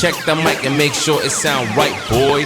check the mic and make sure it sound right, boys.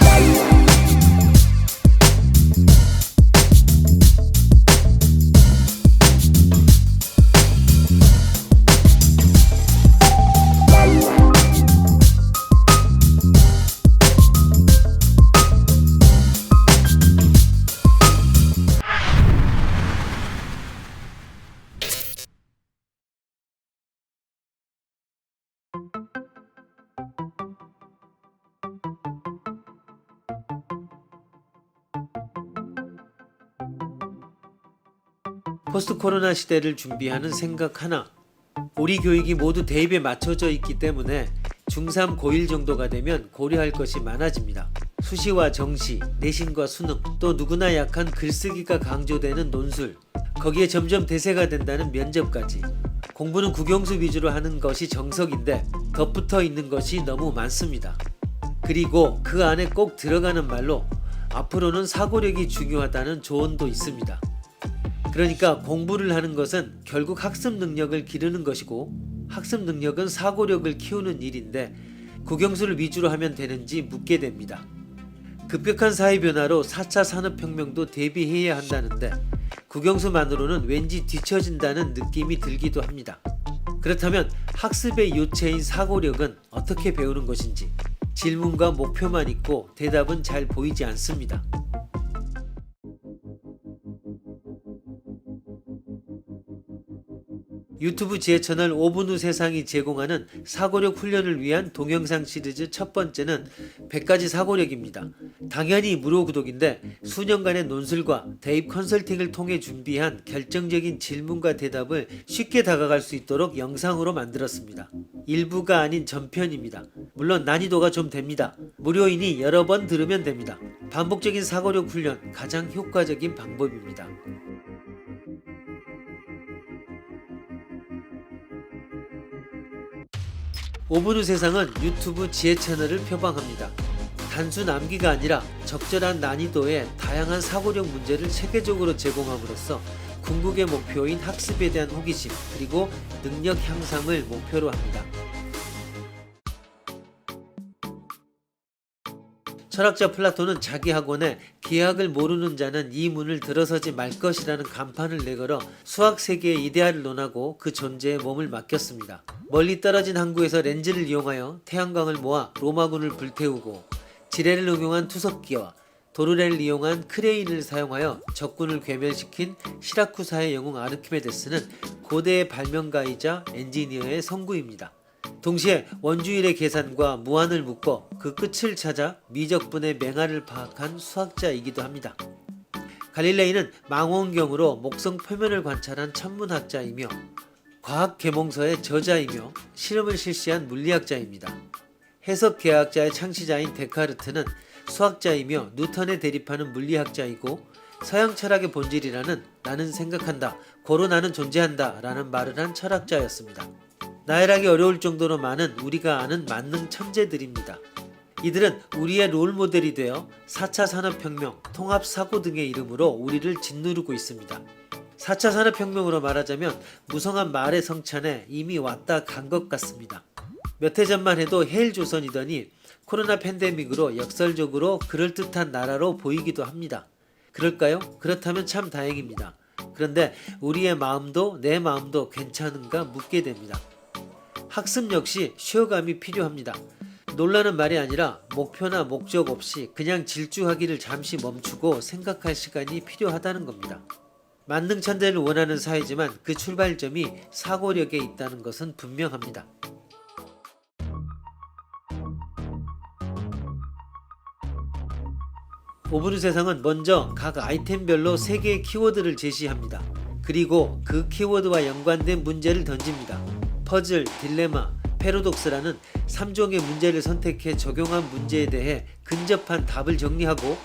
포스트 코로나 시대를 준비하는 생각 하나. 우리 교육이 모두 대입에 맞춰져 있기 때문에 중3, 고1 정도가 되면 고려할 것이 많아집니다. 수시와 정시, 내신과 수능, 또 누구나 약한 글쓰기가 강조되는 논술, 거기에 점점 대세가 된다는 면접까지. 공부는 국영수 위주로 하는 것이 정석인데 덧붙어 있는 것이 너무 많습니다. 그리고 그 안에 꼭 들어가는 말로 앞으로는 사고력이 중요하다는 조언도 있습니다. 그러니까 공부를 하는 것은 결국 학습 능력을 기르는 것이고 학습 능력은 사고력을 키우는 일인데 국영수를 위주로 하면 되는지 묻게 됩니다. 급격한 사회 변화로 4차 산업혁명도 대비해야 한다는데 국영수만으로는 왠지 뒤처진다는 느낌이 들기도 합니다. 그렇다면 학습의 요체인 사고력은 어떻게 배우는 것인지 질문과 목표만 있고 대답은 잘 보이지 않습니다. 유튜브 제 채널 5분 후 세상이 제공하는 사고력 훈련을 위한 동영상 시리즈 첫 번째는 100가지 사고력입니다. 당연히 무료 구독인데 수년간의 논술과 대입 컨설팅을 통해 준비한 결정적인 질문과 대답을 쉽게 다가갈 수 있도록 영상으로 만들었습니다. 일부가 아닌 전편입니다. 물론 난이도가 좀 됩니다. 무료이니 여러 번 들으면 됩니다. 반복적인 사고력 훈련 가장 효과적인 방법입니다. 5분 후 세상은 유튜브 지혜 채널을 표방합니다. 단순 암기가 아니라 적절한 난이도의 다양한 사고력 문제를 체계적으로 제공함으로써 궁극의 목표인 학습에 대한 호기심 그리고 능력 향상을 목표로 합니다. 철학자 플라톤은 자기 학원에 기하학을 모르는 자는 이 문을 들어서지 말 것이라는 간판을 내걸어 수학 세계의 이데아를 논하고 그 존재에 몸을 맡겼습니다. 멀리 떨어진 항구에서 렌즈를 이용하여 태양광을 모아 로마군을 불태우고 지뢰를 응용한 투석기와 도르래를 이용한 크레인을 사용하여 적군을 괴멸시킨 시라쿠사의 영웅 아르키메데스는 고대의 발명가이자 엔지니어의 성구입니다. 동시에 원주율의 계산과 무한을 묶어 그 끝을 찾아 미적분의 맹하를 파악한 수학자이기도 합니다. 갈릴레이는 망원경으로 목성 표면을 관찰한 천문학자이며 과학 계몽서의 저자이며 실험을 실시한 물리학자입니다. 해석계학자의 창시자인 데카르트는 수학자이며 뉴턴에 대립하는 물리학자이고 서양 철학의 본질이라는 나는 생각한다, 고로 나는 존재한다 라는 말을 한 철학자였습니다. 나열하기 어려울 정도로 많은 우리가 아는 만능 천재들입니다. 이들은 우리의 롤모델이 되어 4차 산업혁명, 통합사고 등의 이름으로 우리를 짓누르고 있습니다. 4차 산업혁명으로 말하자면 무성한 말의 성찬에 이미 왔다 간 것 같습니다. 몇 해 전만 해도 헬조선이더니 코로나 팬데믹으로 역설적으로 그럴듯한 나라로 보이기도 합니다. 그럴까요? 그렇다면 참 다행입니다. 그런데 우리의 마음도 내 마음도 괜찮은가 묻게 됩니다. 학습 역시 쉬어감이 필요합니다. 놀라는 말이 아니라 목표나 목적 없이 그냥 질주하기를 잠시 멈추고 생각할 시간이 필요하다는 겁니다. 만능 천재를 원하는 사회지만 그 출발점이 사고력에 있다는 것은 분명합니다. 5분 후 세상은 먼저 각 아이템별로 3개의 키워드를 제시합니다. 그리고 그 키워드와 연관된 문제를 던집니다. 퍼즐, 딜레마, 패러독스라는 3종의 문제를 선택해 적용한 문제에 대해 근접한 답을 정리하고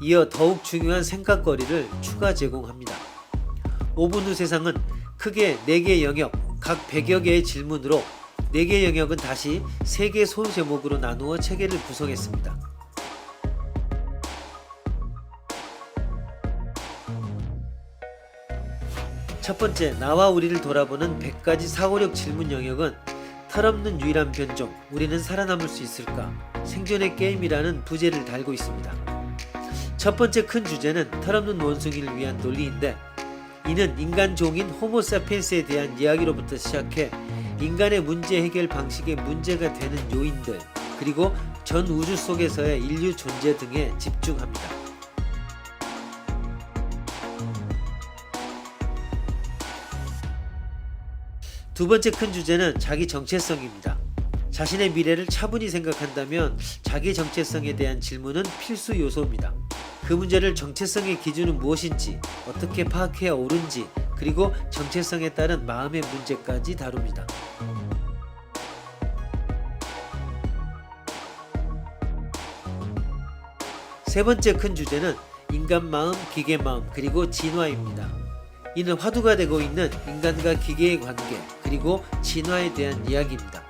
이어 더욱 중요한 생각거리를 추가 제공합니다. 5분 후 세상은 크게 4개 영역, 각 100여 개의 질문으로 4개 영역은 다시 3개 소제목으로 나누어 체계를 구성했습니다. 첫 번째, 나와 우리를 돌아보는 100가지 사고력 질문 영역은 털없는 유일한 변종, 우리는 살아남을 수 있을까? 생존의 게임이라는 부제를 달고 있습니다. 첫 번째 큰 주제는 털없는 원숭이를 위한 논리인데, 이는 인간 종인 호모사피엔스에 대한 이야기로부터 시작해 인간의 문제 해결 방식에 문제가 되는 요인들, 그리고 전 우주 속에서의 인류 존재 등에 집중합니다. 두 번째 큰 주제는 자기 정체성입니다. 자신의 미래를 차분히 생각한다면 자기 정체성에 대한 질문은 필수 요소입니다. 그 문제를 정체성의 기준은 무엇인지, 어떻게 파악해야 옳은지, 그리고 정체성에 따른 마음의 문제까지 다룹니다. 세 번째 큰 주제는 인간 마음, 기계 마음, 그리고 진화입니다. 이는 화두가 되고 있는 인간과 기계의 관계, 그리고 진화에 대한 이야기입니다.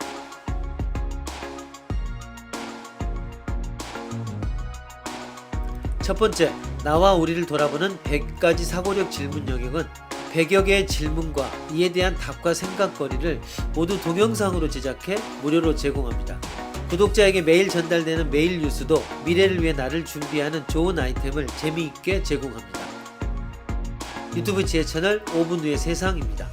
첫 번째, 나와 우리를 돌아보는 100가지 사고력 질문 영역은 100여 개의 질문과 이에 대한 답과 생각거리를 모두 동영상으로 제작해 무료로 제공합니다. 구독자에게 매일 전달되는 메일 뉴스도 미래를 위해 나를 준비하는 좋은 아이템을 재미있게 제공합니다. 유튜브 지혜 채널 5분 후의 세상입니다.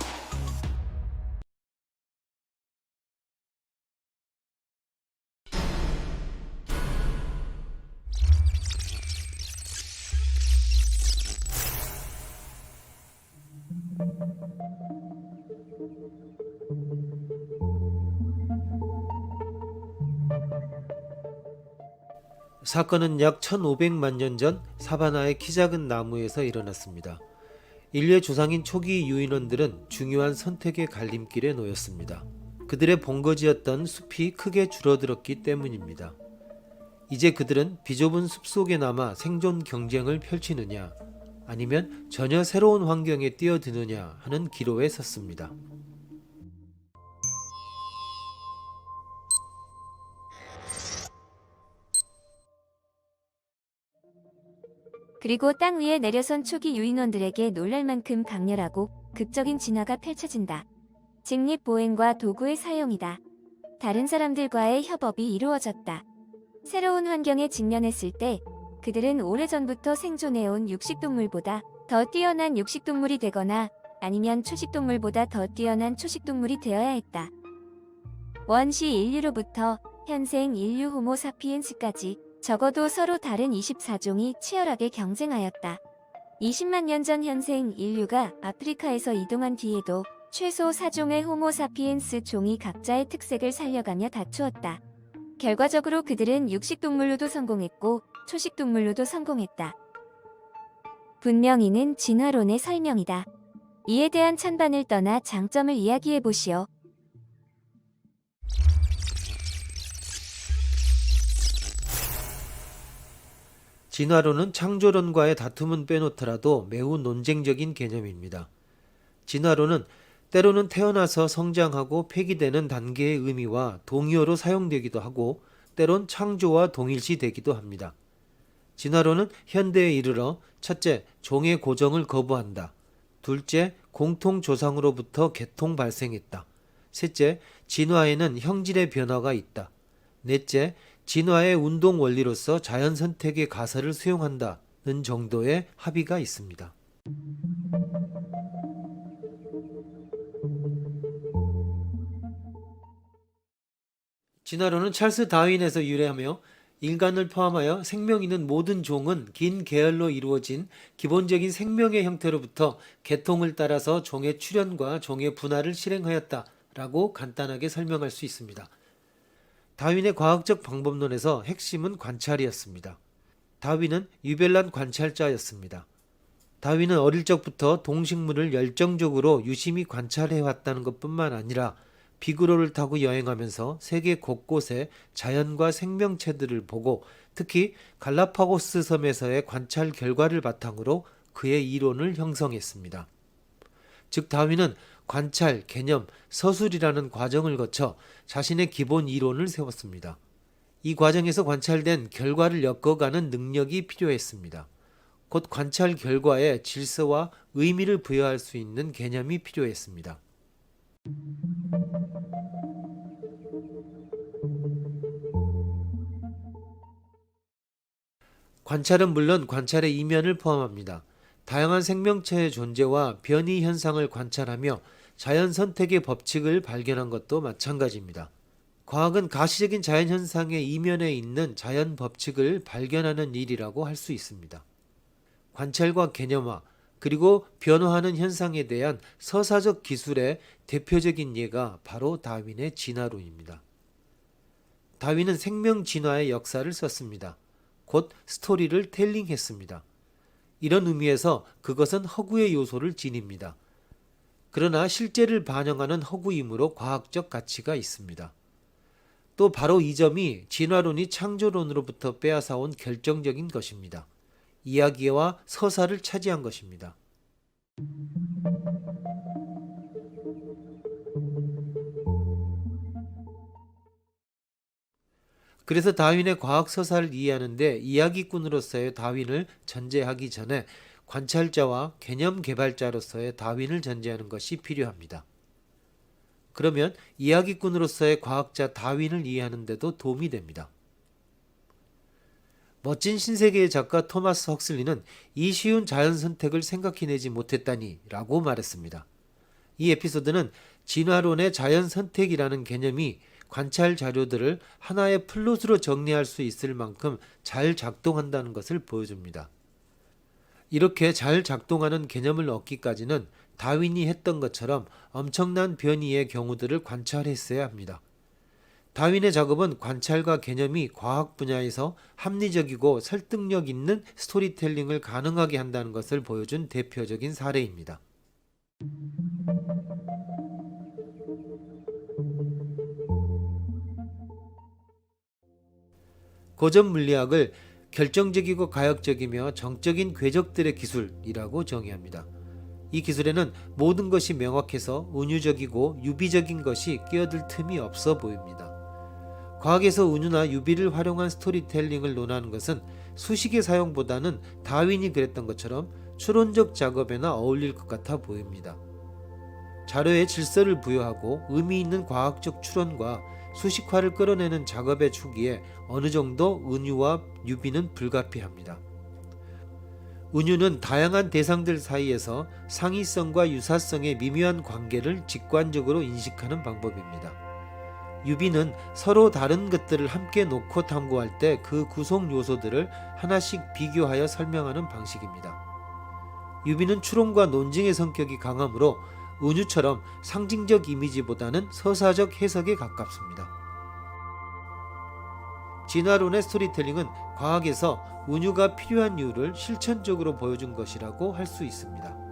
사건은 약 1500만 년 전 사바나의 키 작은 나무에서 일어났습니다. 인류의 조상인 초기 유인원들은 중요한 선택의 갈림길에 놓였습니다. 그들의 본거지였던 숲이 크게 줄어들었기 때문입니다. 이제 그들은 비좁은 숲속에 남아 생존 경쟁을 펼치느냐, 아니면 전혀 새로운 환경에 뛰어드느냐 하는 기로에 섰습니다. 그리고 땅 위에 내려선 초기 유인원들에게 놀랄만큼 강렬하고 극적인 진화가 펼쳐진다. 직립보행과 도구의 사용이다. 다른 사람들과의 협업이 이루어졌다. 새로운 환경에 직면했을 때 그들은 오래전부터 생존해온 육식동물보다 더 뛰어난 육식동물이 되거나 아니면 초식동물보다 더 뛰어난 초식동물이 되어야 했다. 원시 인류로부터 현생 인류 호모 사피엔스까지 적어도 서로 다른 24종이 치열하게 경쟁하였다. 20만 년 전 현생 인류가 아프리카에서 이동한 뒤에도 최소 4종의 호모 사피엔스 종이 각자의 특색을 살려가며 다투었다. 결과적으로 그들은 육식동물로도 성공했고 초식동물로도 성공했다. 분명 이는 진화론의 설명이다. 이에 대한 찬반을 떠나 장점을 이야기해 보시오. 진화론은 창조론과의 다툼은 빼놓더라도 매우 논쟁적인 개념입니다. 진화론은 때로는 태어나서 성장하고 폐기되는 단계의 의미와 동의어로 사용되기도 하고, 때론 창조와 동일시되기도 합니다. 진화론은 현대에 이르러 첫째, 종의 고정을 거부한다. 둘째, 공통 조상으로부터 계통 발생했다. 셋째, 진화에는 형질의 변화가 있다. 넷째, 진화의 운동 원리로서 자연 선택의 가설을 수용한다는 정도의 합의가 있습니다. 진화론은 찰스 다윈에서 유래하며 인간을 포함하여 생명 있는 모든 종은 긴 계열로 이루어진 기본적인 생명의 형태로부터 계통을 따라서 종의 출현과 종의 분화를 실행하였다라고 간단하게 설명할 수 있습니다. 다윈의 과학적 방법론에서 핵심은 관찰이었습니다. 다윈은 유별난 관찰자였습니다. 다윈은 어릴 적부터 동식물을 열정적으로 유심히 관찰해왔다는 것뿐만 아니라 비그로를 타고 여행하면서 세계 곳곳의 자연과 생명체들을 보고 특히 갈라파고스 섬에서의 관찰 결과를 바탕으로 그의 이론을 형성했습니다. 즉 다윈은 관찰, 개념, 서술이라는 과정을 거쳐 자신의 기본 이론을 세웠습니다. 이 과정에서 관찰된 결과를 엮어가는 능력이 필요했습니다. 곧 관찰 결과에 질서와 의미를 부여할 수 있는 개념이 필요했습니다. 관찰은 물론 관찰의 이면을 포함합니다. 다양한 생명체의 존재와 변이 현상을 관찰하며 자연 선택의 법칙을 발견한 것도 마찬가지입니다. 과학은 가시적인 자연 현상의 이면에 있는 자연 법칙을 발견하는 일이라고 할 수 있습니다. 관찰과 개념화, 그리고 변화하는 현상에 대한 서사적 기술의 대표적인 예가 바로 다윈의 진화론입니다. 다윈은 생명 진화의 역사를 썼습니다. 곧 스토리를 텔링했습니다. 이런 의미에서 그것은 허구의 요소를 지닙니다. 그러나 실제를 반영하는 허구이므로 과학적 가치가 있습니다. 또 바로 이 점이 진화론이 창조론으로부터 빼앗아온 결정적인 것입니다. 이야기와 서사를 차지한 것입니다. 그래서 다윈의 과학 서사를 이해하는데 이야기꾼으로서의 다윈을 전제하기 전에 관찰자와 개념 개발자로서의 다윈을 전제하는 것이 필요합니다. 그러면 이야기꾼으로서의 과학자 다윈을 이해하는 데도 도움이 됩니다. 멋진 신세계의 작가 토마스 헉슬리는 이 쉬운 자연 선택을 생각해내지 못했다니 라고 말했습니다. 이 에피소드는 진화론의 자연 선택이라는 개념이 관찰 자료들을 하나의 플롯으로 정리할 수 있을 만큼 잘 작동한다는 것을 보여줍니다. 이렇게 잘 작동하는 개념을 얻기까지는 다윈이 했던 것처럼 엄청난 변이의 경우들을 관찰했어야 합니다. 다윈의 작업은 관찰과 개념이 과학 분야에서 합리적이고 설득력 있는 스토리텔링을 가능하게 한다는 것을 보여준 대표적인 사례입니다. 고전 물리학을 결정적이고 가역적이며 정적인 궤적들의 기술이라고 정의합니다. 이 기술에는 모든 것이 명확해서 은유적이고 유비적인 것이 끼어들 틈이 없어 보입니다. 과학에서 은유나 유비를 활용한 스토리텔링을 논하는 것은 수식의 사용보다는 다윈이 그랬던 것처럼 추론적 작업에나 어울릴 것 같아 보입니다. 자료에 질서를 부여하고 의미 있는 과학적 추론과 수식화를 끌어내는 작업의 초기에 어느 정도 은유와 유비는 불가피합니다. 은유는 다양한 대상들 사이에서 상이성과 유사성의 미묘한 관계를 직관적으로 인식하는 방법입니다. 유비는 서로 다른 것들을 함께 놓고 탐구할 때 그 구성 요소들을 하나씩 비교하여 설명하는 방식입니다. 유비는 추론과 논증의 성격이 강하므로 은유처럼 상징적 이미지보다는 서사적 해석에 가깝습니다. 진화론의 스토리텔링은 과학에서 은유가 필요한 이유를 실천적으로 보여준 것이라고 할 수 있습니다.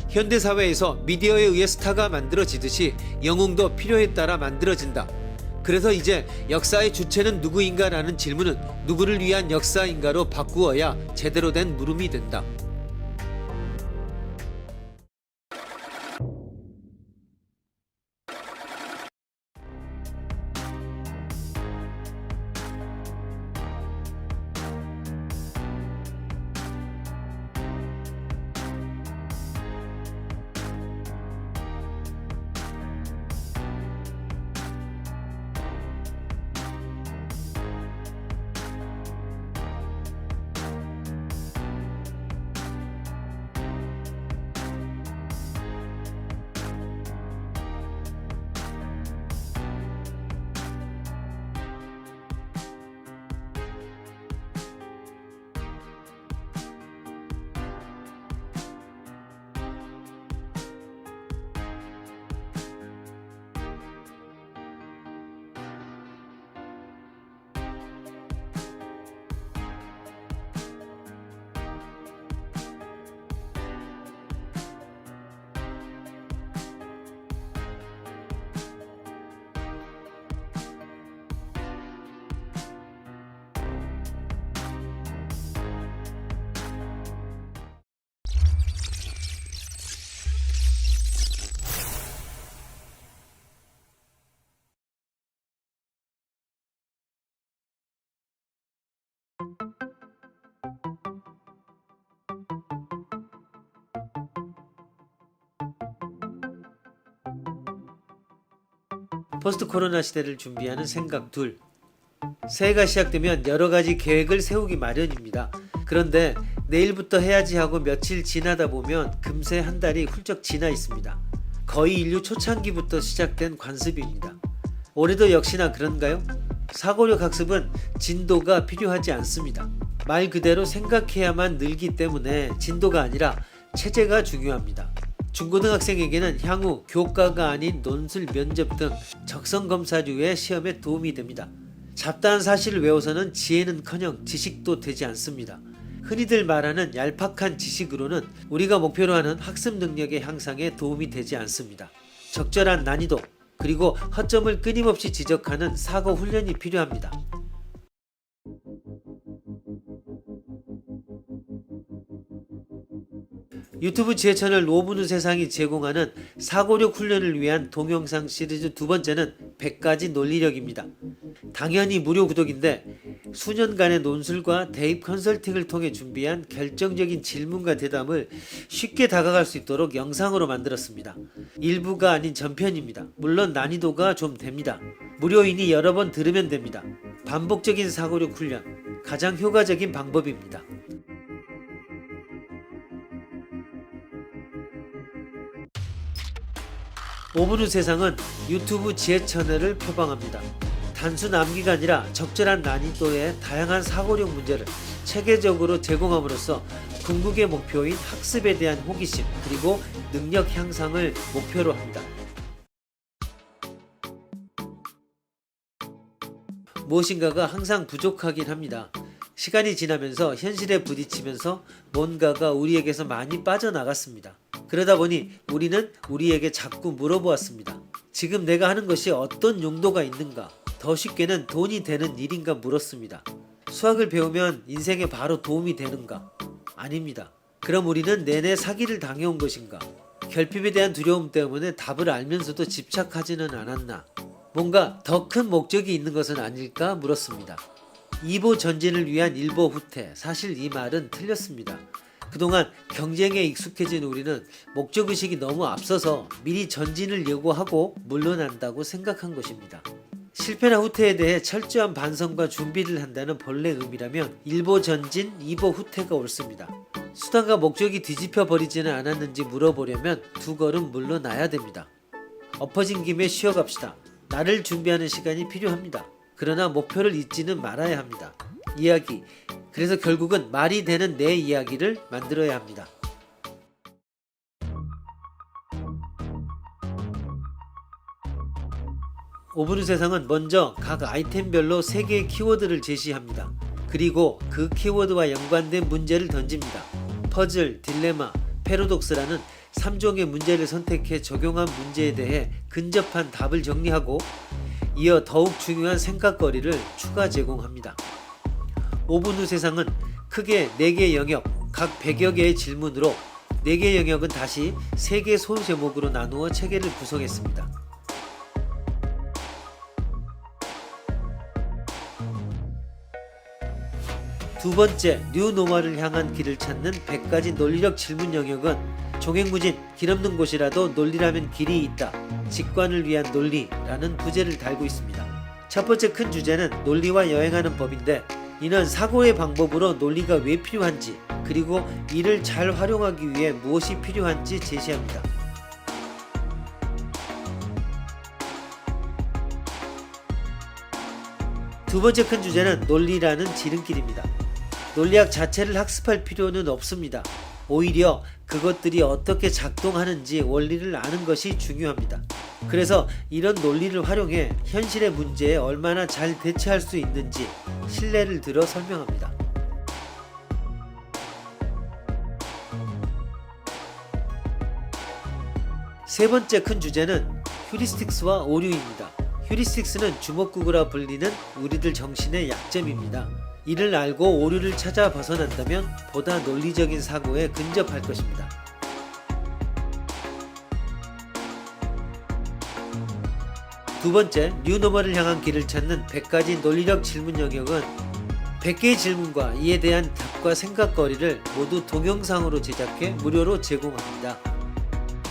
현대사회에서 미디어에 의해 스타가 만들어지듯이 영웅도 필요에 따라 만들어진다. 그래서 이제 역사의 주체는 누구인가 라는 질문은 누구를 위한 역사인가로 바꾸어야 제대로 된 물음이 된다. 포스트 코로나 시대를 준비하는 생각 둘. 새해가 시작되면 여러가지 계획을 세우기 마련입니다. 그런데 내일부터 해야지 하고 며칠 지나다 보면 금세 한 달이 훌쩍 지나 있습니다. 거의 인류 초창기부터 시작된 관습입니다. 올해도 역시나 그런가요? 사고력 학습은 진도가 필요하지 않습니다. 말 그대로 생각해야만 늘기 때문에 진도가 아니라 체제가 중요합니다. 중고등학생에게는 향후 교과가 아닌 논술, 면접 등 적성검사류의 시험에 도움이 됩니다. 잡다한 사실을 외워서는 지혜는커녕 지식도 되지 않습니다. 흔히들 말하는 얄팍한 지식으로는 우리가 목표로 하는 학습 능력의 향상에 도움이 되지 않습니다. 적절한 난이도, 그리고 허점을 끊임없이 지적하는 사고 훈련이 필요합니다. 유튜브 지혜 채널 5분 후 세상이 제공하는 사고력 훈련을 위한 동영상 시리즈 두 번째는 100가지 논리력입니다. 당연히 무료 구독인데 수년간의 논술과 대입 컨설팅을 통해 준비한 결정적인 질문과 대답을 쉽게 다가갈 수 있도록 영상으로 만들었습니다. 일부가 아닌 전편입니다. 물론 난이도가 좀 됩니다. 무료이니 여러 번 들으면 됩니다. 반복적인 사고력 훈련, 가장 효과적인 방법입니다. 5분 후 세상은 유튜브 지혜 채널을 표방합니다. 단순 암기가 아니라 적절한 난이도의 다양한 사고력 문제를 체계적으로 제공함으로써 궁극의 목표인 학습에 대한 호기심 그리고 능력 향상을 목표로 합니다. 무엇인가가 항상 부족하긴 합니다. 시간이 지나면서 현실에 부딪히면서 뭔가가 우리에게서 많이 빠져나갔습니다. 그러다 보니 우리는 우리에게 자꾸 물어보았습니다. 지금 내가 하는 것이 어떤 용도가 있는가? 더 쉽게는 돈이 되는 일인가 물었습니다. 수학을 배우면 인생에 바로 도움이 되는가? 아닙니다. 그럼 우리는 내내 사기를 당해온 것인가? 결핍에 대한 두려움 때문에 답을 알면서도 집착하지는 않았나? 뭔가 더 큰 목적이 있는 것은 아닐까 물었습니다. 이보 전진을 위한 일보 후퇴. 사실 이 말은 틀렸습니다. 그동안 경쟁에 익숙해진 우리는 목적의식이 너무 앞서서 미리 전진을 예고하고 물러난다고 생각한 것입니다. 실패나 후퇴에 대해 철저한 반성과 준비를 한다는 본래 의미라면 일보 전진, 이보 후퇴가 옳습니다. 수단과 목적이 뒤집혀 버리지는 않았는지 물어보려면 두 걸음 물러나야 됩니다. 엎어진 김에 쉬어갑시다. 나를 준비하는 시간이 필요합니다. 그러나 목표를 잊지는 말아야 합니다. 이야기, 그래서 결국은 말이 되는 내 이야기를 만들어야 합니다. 오븐 후 세상은 먼저 각 아이템별로 3개의 키워드를 제시합니다. 그리고 그 키워드와 연관된 문제를 던집니다. 퍼즐, 딜레마, 패러독스라는 3종의 문제를 선택해 적용한 문제에 대해 근접한 답을 정리하고 이어 더욱 중요한 생각거리를 추가 제공합니다. 5분 후 세상은 크게 4개의 영역, 각 100여 개의 질문으로 4개의 영역은 다시 3개의 소제목으로 나누어 체계를 구성했습니다. 두 번째, 뉴노멀을 향한 길을 찾는 100가지 논리력 질문 영역은 종횡무진, 길 없는 곳이라도 논리라면 길이 있다. 직관을 위한 논리라는 부제를 달고 있습니다. 첫 번째 큰 주제는 논리와 여행하는 법인데 이는 사고의 방법으로 논리가 왜 필요한지 그리고 이를 잘 활용하기 위해 무엇이 필요한지 제시합니다. 두 번째 큰 주제는 논리라는 지름길입니다. 논리학 자체를 학습할 필요는 없습니다. 오히려 그것들이 어떻게 작동하는지 원리를 아는 것이 중요합니다. 그래서 이런 논리를 활용해 현실의 문제에 얼마나 잘 대처할 수 있는지 신뢰를 들어 설명합니다. 세 번째 큰 주제는 휴리스틱스와 오류입니다. 휴리스틱스는 주먹구구라 불리는 우리들 정신의 약점입니다. 이를 알고 오류를 찾아 벗어난다면 보다 논리적인 사고에 근접할 것입니다. 두 번째, 뉴노멀을 향한 길을 찾는 100가지 논리력 질문 영역은 100개의 질문과 이에 대한 답과 생각거리를 모두 동영상으로 제작해 무료로 제공합니다.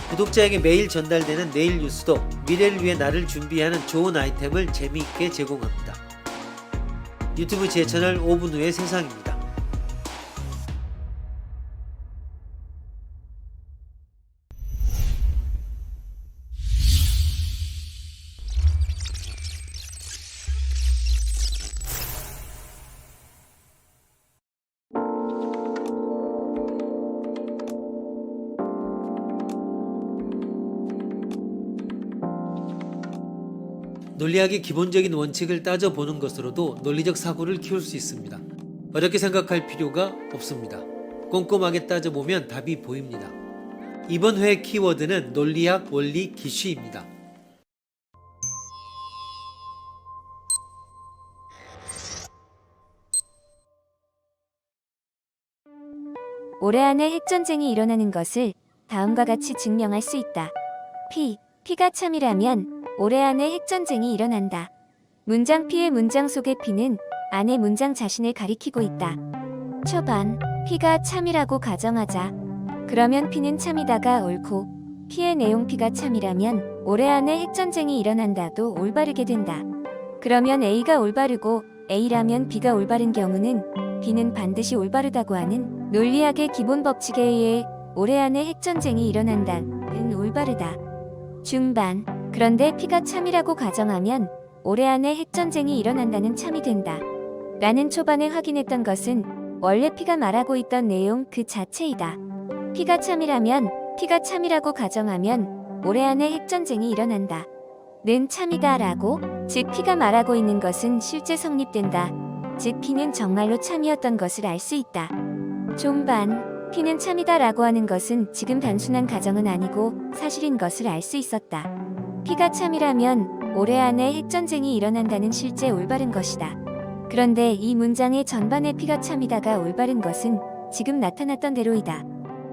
구독자에게 매일 전달되는 내일 뉴스도 미래를 위해 나를 준비하는 좋은 아이템을 재미있게 제공합니다. 유튜브 제 채널 5분 후의 세상입니다. 논리학의 기본적인 원칙을 따져보는 것으로도 논리적 사고를 키울 수 있습니다. 어렵게 생각할 필요가 없습니다. 꼼꼼하게 따져보면 답이 보입니다. 이번 회의 키워드는 논리학 원리 기쉬입니다. 올해 안에 핵전쟁이 일어나는 것을 다음과 같이 증명할 수 있다. P가 참이라면 올해 안에 핵전쟁이 일어난다. 문장 P의 문장 속의 P는 안의 문장 자신을 가리키고 있다. 초반 P가 참이라고 가정하자. 그러면 P는 참이다가 옳고 P의 내용 P가 참이라면 올해 안에 핵전쟁이 일어난다도 올바르게 된다. 그러면 A가 올바르고 A라면 B가 올바른 경우는 B는 반드시 올바르다고 하는 논리학의 기본 법칙에 의해 올해 안에 핵전쟁이 일어난다는 올바르다. 중반 그런데 P가 참이라고 가정하면 올해 안에 핵전쟁이 일어난다는 참이 된다. 라는 초반에 확인했던 것은 원래 P가 말하고 있던 내용 그 자체이다. P가 참이라면 P가 참이라고 가정하면 올해 안에 핵전쟁이 일어난다. 는 참이다 라고 즉 P가 말하고 있는 것은 실제 성립된다. 즉 P는 정말로 참이었던 것을 알 수 있다. 종반 P는 참이다 라고 하는 것은 지금 단순한 가정은 아니고 사실인 것을 알 수 있었다. P가 참이라면 올해 안에 핵전쟁이 일어난다는 실제 올바른 것이다. 그런데 이 문장의 전반에 P가 참이다가 올바른 것은 지금 나타났던 대로이다.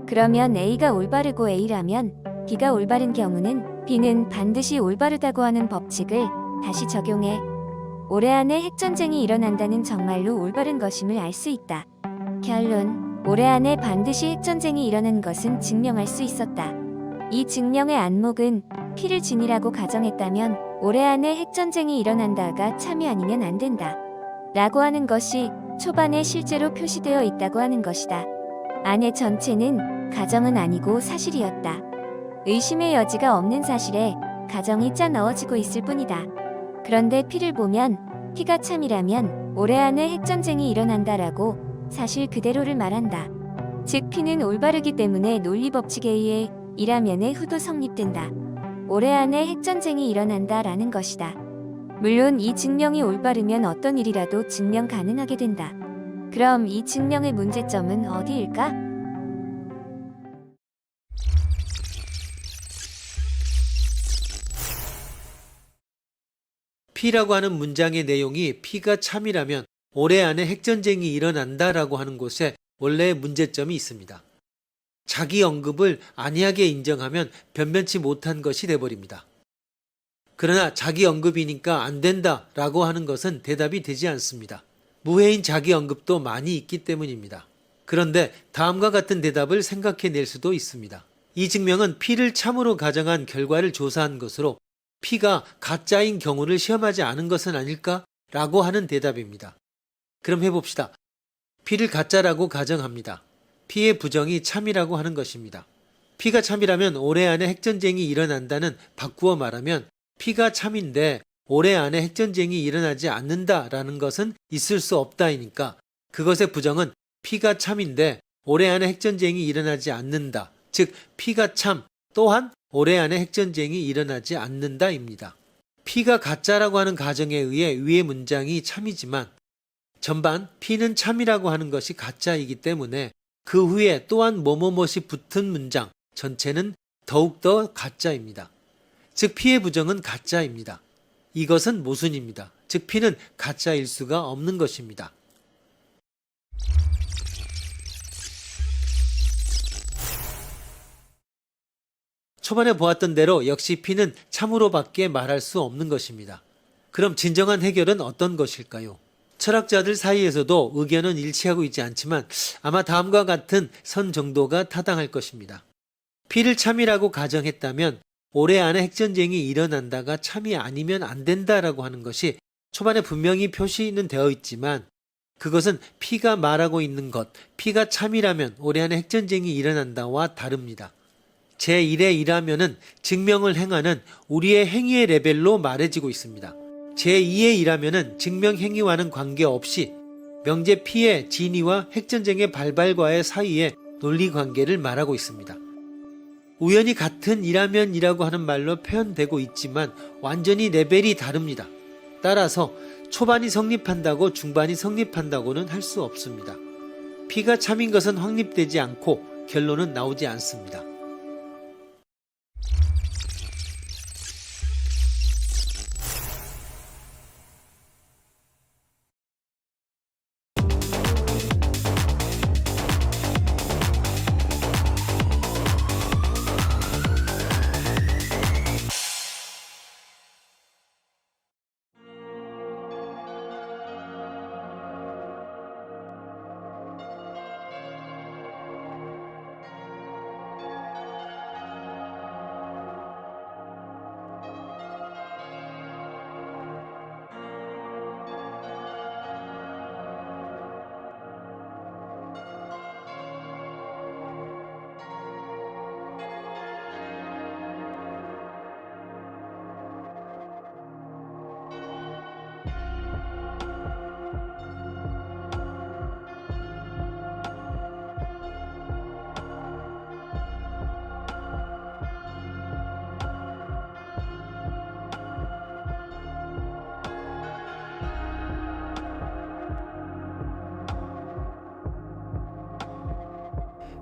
그러면 A가 올바르고 A라면 B가 올바른 경우는 B는 반드시 올바르다고 하는 법칙을 다시 적용해 올해 안에 핵전쟁이 일어난다는 정말로 올바른 것임을 알 수 있다. 결론 올해 안에 반드시 핵전쟁이 일어난 것은 증명할 수 있었다. 이 증명의 안목은 P를 진이라고 가정했다면 올해 안에 핵전쟁이 일어난다가 참이 아니면 안 된다. 라고 하는 것이 초반에 실제로 표시되어 있다고 하는 것이다. 안의 전체는 가정은 아니고 사실이었다. 의심의 여지가 없는 사실에 가정이 짜 넣어지고 있을 뿐이다. 그런데 P를 보면 P가 참이라면 올해 안에 핵전쟁이 일어난다라고 사실 그대로를 말한다. 즉 P는 올바르기 때문에 논리 법칙에 의해 이라면의 후도 성립된다. 올해 안에 핵전쟁이 일어난다라는 것이다. 물론 이 증명이 올바르면 어떤 일이라도 증명 가능하게 된다. 그럼 이 증명의 문제점은 어디일까? P라고 하는 문장의 내용이 P가 참이라면 올해 안에 핵전쟁이 일어난다라고 하는 곳에 원래의 문제점이 있습니다. 자기 언급을 안이하게 인정하면 변변치 못한 것이 돼버립니다. 그러나 자기 언급이니까 안 된다라고 하는 것은 대답이 되지 않습니다. 무해인 자기 언급도 많이 있기 때문입니다. 그런데 다음과 같은 대답을 생각해낼 수도 있습니다. 이 증명은 P를 참으로 가정한 결과를 조사한 것으로 P가 가짜인 경우를 시험하지 않은 것은 아닐까? 라고 하는 대답입니다. 그럼 해봅시다. P를 가짜라고 가정합니다. P의 부정이 참이라고 하는 것입니다. P가 참이라면 올해 안에 핵전쟁이 일어난다는 바꾸어 말하면 P가 참인데 올해 안에 핵전쟁이 일어나지 않는다라는 것은 있을 수 없다이니까 그것의 부정은 P가 참인데 올해 안에 핵전쟁이 일어나지 않는다. 즉 P가 참 또한 올해 안에 핵전쟁이 일어나지 않는다입니다. P가 가짜라고 하는 가정에 의해 위의 문장이 참이지만 전반 P는 참이라고 하는 것이 가짜이기 때문에 그 후에 또한 뭐뭐뭇이 붙은 문장 전체는 더욱더 가짜입니다. 즉 P의 부정은 가짜입니다. 이것은 모순입니다. 즉 P는 가짜일 수가 없는 것입니다. 초반에 보았던 대로 역시 P는 참으로밖에 말할 수 없는 것입니다. 그럼 진정한 해결은 어떤 것일까요? 철학자들 사이에서도 의견은 일치하고 있지 않지만 아마 다음과 같은 선 정도가 타당할 것입니다. P를 참이라고 가정했다면 올해 안에 핵전쟁이 일어난다가 참이 아니면 안 된다라고 하는 것이 초반에 분명히 표시는 되어 있지만 그것은 P가 말하고 있는 것, P가 참이라면 올해 안에 핵전쟁이 일어난다와 다릅니다. 제1의 일하면은 증명을 행하는 우리의 행위의 레벨로 말해지고 있습니다. 제2의 일하면은 증명 행위와는 관계없이 명제 P의 진위와 핵전쟁의 발발과의 사이의 논리 관계를 말하고 있습니다. 우연히 같은 일하면이라고 하는 말로 표현되고 있지만 완전히 레벨이 다릅니다. 따라서 초반이 성립한다고 중반이 성립한다고는 할 수 없습니다. P가 참인 것은 확립되지 않고 결론은 나오지 않습니다.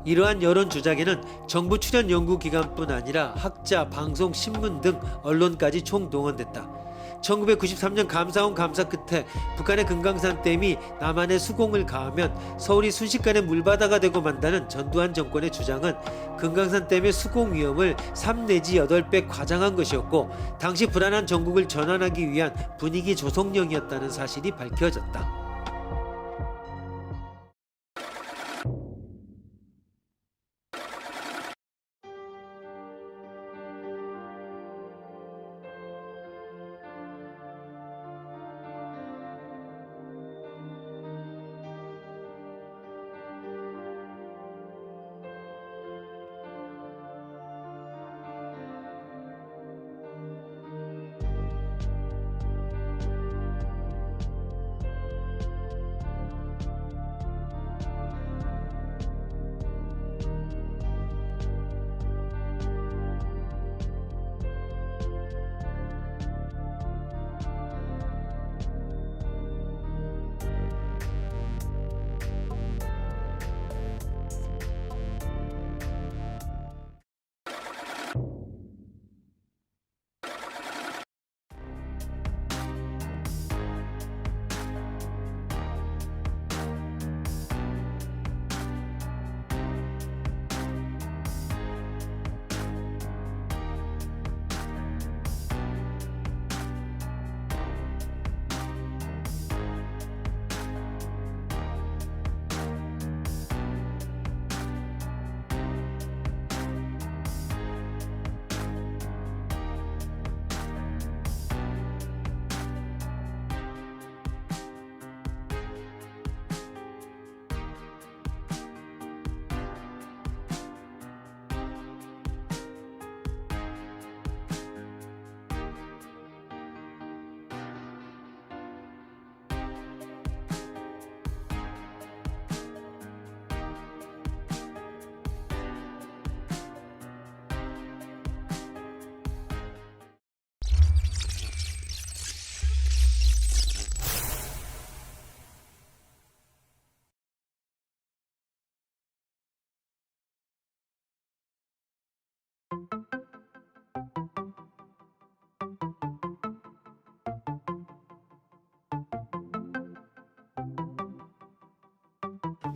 이러한 여론 주장에는 정부 출연 연구기관뿐 아니라 학자, 방송, 신문 등 언론까지 총동원됐다. 1993년 감사원 감사 끝에 북한의 금강산 댐이 남한의 수공을 가하면 서울이 순식간에 물바다가 되고 만다는 전두환 정권의 주장은 금강산 댐의 수공 위험을 3 내지 8배 과장한 것이었고 당시 불안한 전국을 전환하기 위한 분위기 조성령이었다는 사실이 밝혀졌다.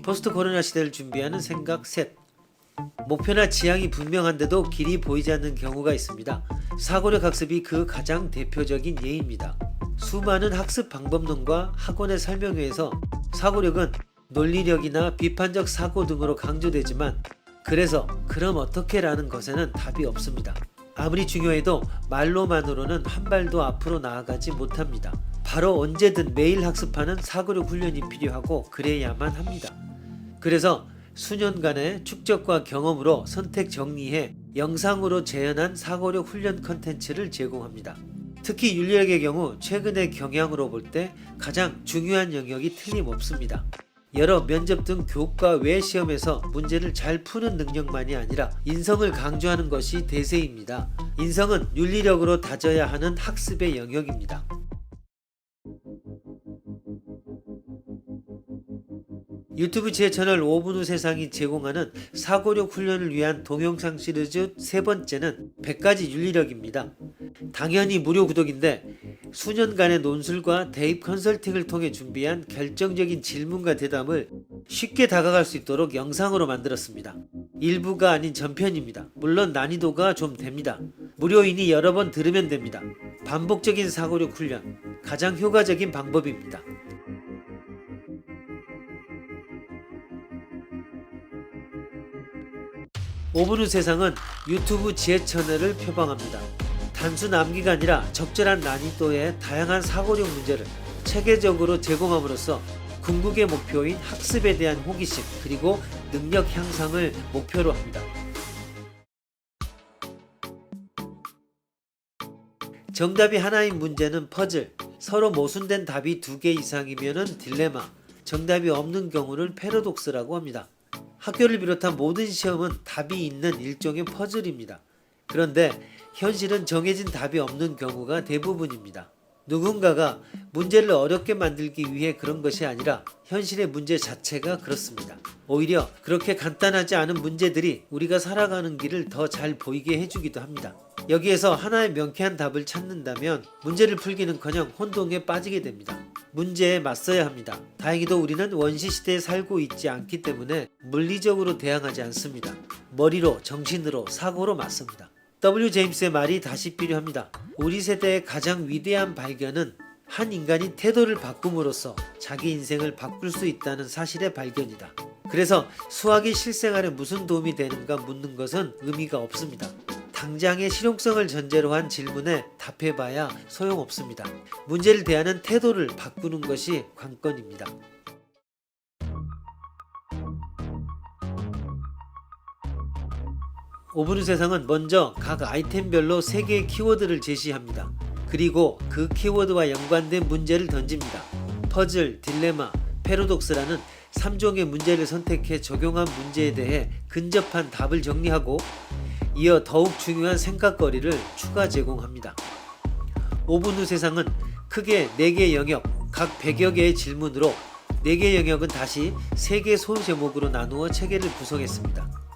포스트 코로나 시대를 준비하는 생각 셋. 목표나 지향이 분명한데도 길이 보이지 않는 경우가 있습니다. 사고력 학습이 그 가장 대표적인 예입니다. 수많은 학습 방법론과 학원의 설명회에서 사고력은 논리력이나 비판적 사고 등으로 강조되지만 그래서 그럼 어떻게 라는 것에는 답이 없습니다. 아무리 중요해도 말로만으로는 한 발도 앞으로 나아가지 못합니다. 바로 언제든 매일 학습하는 사고력 훈련이 필요하고 그래야만 합니다. 그래서 수년간의 축적과 경험으로 선택 정리해 영상으로 재현한 사고력 훈련 컨텐츠를 제공합니다. 특히 윤리학의 경우 최근의 경향으로 볼 때 가장 중요한 영역이 틀림없습니다. 여러 면접 등 교과 외 시험에서 문제를 잘 푸는 능력만이 아니라 인성을 강조하는 것이 대세입니다. 인성은 윤리력으로 다져야 하는 학습의 영역입니다. 유튜브 제 채널 5분 후 세상이 제공하는 사고력 훈련을 위한 동영상 시리즈 세 번째는 100가지 윤리력입니다. 당연히 무료 구독인데 수년간의 논술과 대입 컨설팅을 통해 준비한 결정적인 질문과 대답을 쉽게 다가갈 수 있도록 영상으로 만들었습니다. 일부가 아닌 전편입니다. 물론 난이도가 좀 됩니다. 무료이니 여러 번 들으면 됩니다. 반복적인 사고력 훈련, 가장 효과적인 방법입니다. 5분 후 세상은 유튜브 지혜 채널을 표방합니다. 단순 암기가 아니라 적절한 난이도의 다양한 사고력 문제를 체계적으로 제공함으로써 궁극의 목표인 학습에 대한 호기심 그리고 능력 향상을 목표로 합니다. 정답이 하나인 문제는 퍼즐, 서로 모순된 답이 2개 이상이면 딜레마, 정답이 없는 경우를 패러독스라고 합니다. 학교를 비롯한 모든 시험은 답이 있는 일종의 퍼즐입니다. 그런데 현실은 정해진 답이 없는 경우가 대부분입니다. 누군가가 문제를 어렵게 만들기 위해 그런 것이 아니라 현실의 문제 자체가 그렇습니다. 오히려 그렇게 간단하지 않은 문제들이 우리가 살아가는 길을 더 잘 보이게 해주기도 합니다. 여기에서 하나의 명쾌한 답을 찾는다면 문제를 풀기는커녕 혼동에 빠지게 됩니다. 문제에 맞서야 합니다. 다행히도 우리는 원시시대에 살고 있지 않기 때문에 물리적으로 대항하지 않습니다. 머리로, 정신으로, 사고로 맞섭니다. W. 제임스의 말이 다시 필요합니다. 우리 세대의 가장 위대한 발견은 한 인간이 태도를 바꿈으로써 자기 인생을 바꿀 수 있다는 사실의 발견이다. 그래서 수학이 실생활에 무슨 도움이 되는가 묻는 것은 의미가 없습니다. 당장의 실용성을 전제로 한 질문에 답해봐야 소용없습니다. 문제를 대하는 태도를 바꾸는 것이 관건입니다. 오븐 후 세상은 먼저 각 아이템별로 3개의 키워드를 제시합니다. 그리고 그 키워드와 연관된 문제를 던집니다. 퍼즐, 딜레마, 패러독스라는 3종의 문제를 선택해 적용한 문제에 대해 근접한 답을 정리하고 이어 더욱 중요한 생각거리를 추가 제공합니다. 5분 후 세상은 크게 4개의 영역, 각 100여 개의 질문으로 4개의 영역은 다시 3개 소제목으로 나누어 체계를 구성했습니다.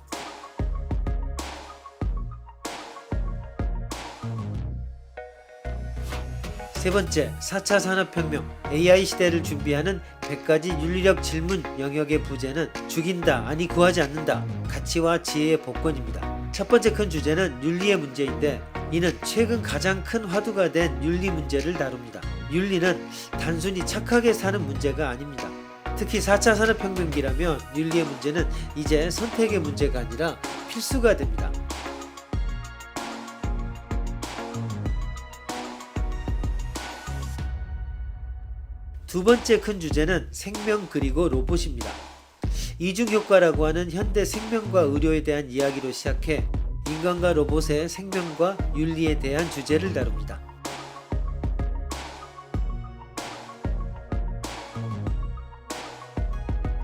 세 번째, 4차 산업혁명, AI 시대를 준비하는 100가지 윤리력 질문 영역의 부제는 죽인다, 아니 구하지 않는다, 가치와 지혜의 복권입니다. 첫 번째 큰 주제는 윤리의 문제인데 이는 최근 가장 큰 화두가 된 윤리 문제를 다룹니다. 윤리는 단순히 착하게 사는 문제가 아닙니다. 특히 4차 산업혁명기라면 윤리의 문제는 이제 선택의 문제가 아니라 필수가 됩니다. 두 번째 큰 주제는 생명 그리고 로봇입니다. 이중효과라고 하는 현대 생명과 의료에 대한 이야기로 시작해 인간과 로봇의 생명과 윤리에 대한 주제를 다룹니다.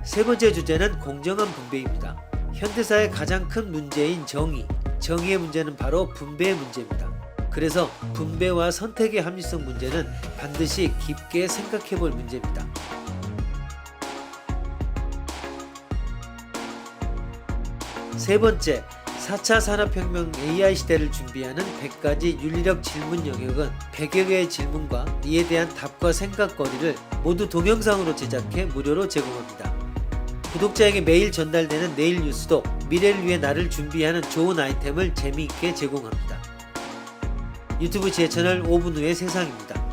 세 번째 주제는 공정한 분배입니다. 현대사의 가장 큰 문제인 정의의 문제는 바로 분배의 문제입니다. 그래서 분배와 선택의 합리성 문제는 반드시 깊게 생각해 볼 문제입니다. 세 번째, 4차 산업혁명 AI 시대를 준비하는 100가지 윤리력 질문 영역은 100여 개의 질문과 이에 대한 답과 생각거리를 모두 동영상으로 제작해 무료로 제공합니다. 구독자에게 매일 전달되는 내일 뉴스도 미래를 위해 나를 준비하는 좋은 아이템을 재미있게 제공합니다. 유튜브 제 채널 5분 후의 세상입니다.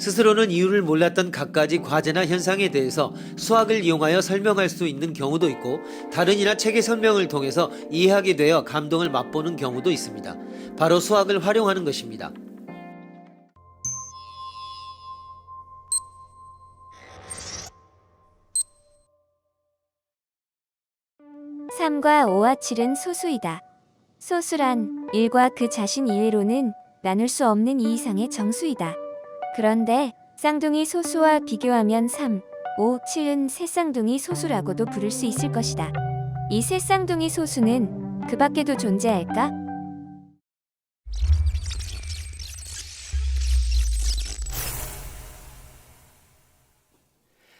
스스로는 이유를 몰랐던 갖가지 과제나 현상에 대해서 수학을 이용하여 설명할 수 있는 경우도 있고 다른 이나 책의 설명을 통해서 이해하게 되어 감동을 맛보는 경우도 있습니다. 바로 수학을 활용하는 것입니다. (3과 5와 7은) 소수이다. 소수란 1과 그 자신 이외로는 나눌 수 없는 이 이상의 정수이다. 그런데 쌍둥이 소수와 비교하면 3, 5, 7은 세 쌍둥이 소수라고도 부를 수 있을 것이다. 이 세 쌍둥이 소수는 그 밖에도 존재할까?